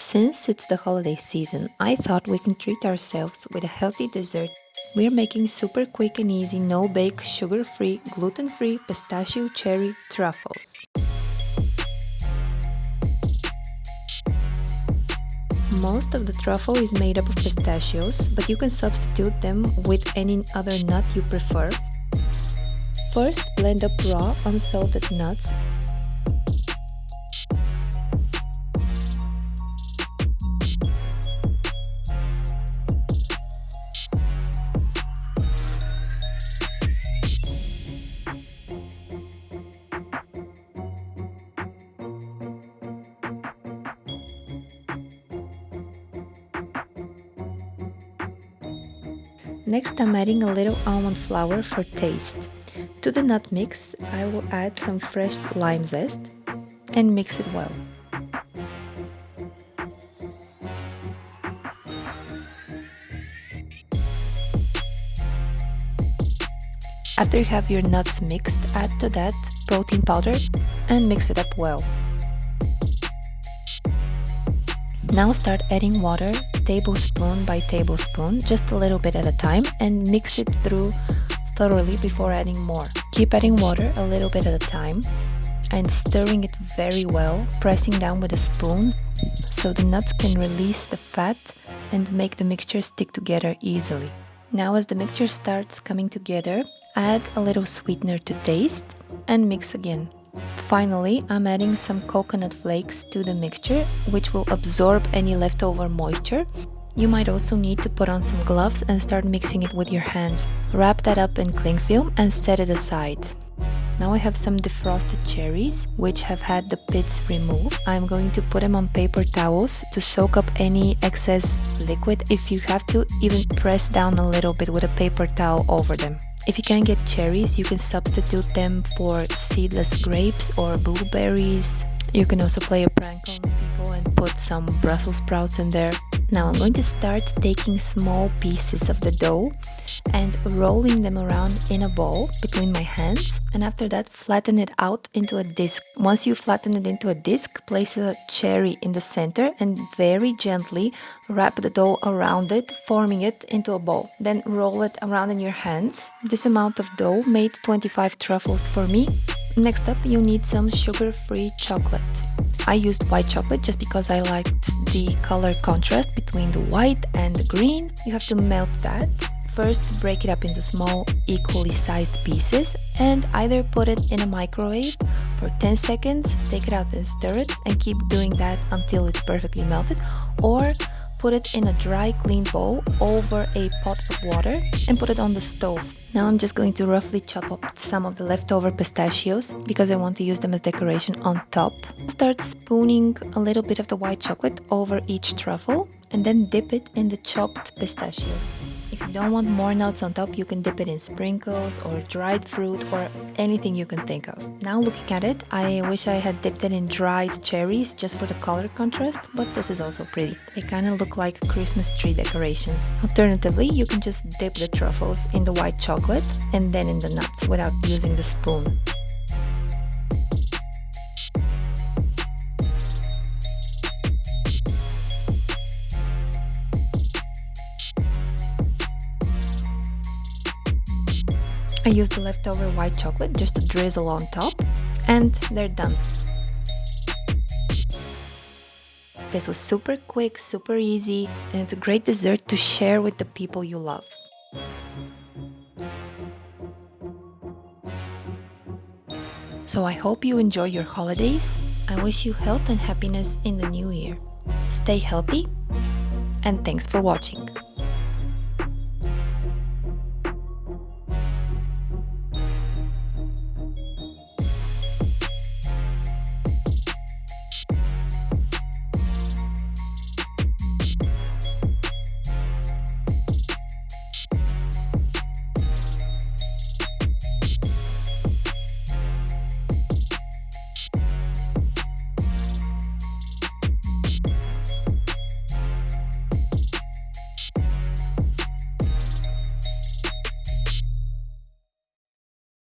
Since it's the holiday season, I thought we can treat ourselves with a healthy dessert. We're making super quick and easy, no-bake, sugar-free, gluten-free pistachio cherry truffles. Most of the truffle is made up of pistachios, but you can substitute them with any other nut you prefer. First, blend up raw, unsalted nuts. Next, I'm adding a little almond flour for taste. To the nut mix, I will add some fresh lime zest and mix it well. After you have your nuts mixed, add to that protein powder and mix it up well. Now start adding water, tablespoon by tablespoon, just a little bit at a time, and mix it through thoroughly before adding more. Keep adding water a little bit at a time and stirring it very well, pressing down with a spoon so the nuts can release the fat and make the mixture stick together easily. Now as the mixture starts coming together, add a little sweetener to taste and mix again. Finally, I'm adding some coconut flakes to the mixture, which will absorb any leftover moisture. You might also need to put on some gloves and start mixing it with your hands. Wrap that up in cling film and set it aside. Now I have some defrosted cherries, which have had the pits removed. I'm going to put them on paper towels to soak up any excess liquid. If you have to, even press down a little bit with a paper towel over them. If you can't get cherries, you can substitute them for seedless grapes or blueberries. You can also play a prank on people and put some Brussels sprouts in there. Now I'm going to start taking small pieces of the dough and rolling them around in a ball between my hands, and after that flatten it out into a disc. Once you flatten it into a disc, place a cherry in the center and very gently wrap the dough around it, forming it into a ball. Then roll it around in your hands. This amount of dough made 25 truffles for me. Next up, you need some sugar-free chocolate. I used white chocolate just because I liked the color contrast between the white and the green. You have to melt that. First, break it up into small, equally sized pieces and either put it in a microwave for 10 seconds, take it out and stir it, and keep doing that until it's perfectly melted, or put it in a dry, clean bowl over a pot of water and put it on the stove. Now I'm just going to roughly chop up some of the leftover pistachios because I want to use them as decoration on top. Start spooning a little bit of the white chocolate over each truffle and then dip it in the chopped pistachios. If you don't want more nuts on top, you can dip it in sprinkles or dried fruit or anything you can think of. Now looking at it, I wish I had dipped it in dried cherries just for the color contrast, but this is also pretty. They kind of look like Christmas tree decorations. Alternatively, you can just dip the truffles in the white chocolate and then in the nuts without using the spoon. I used the leftover white chocolate just to drizzle on top, and they're done. This was super quick, super easy, and it's a great dessert to share with the people you love. So I hope you enjoy your holidays. I wish you health and happiness in the new year. Stay healthy, and thanks for watching.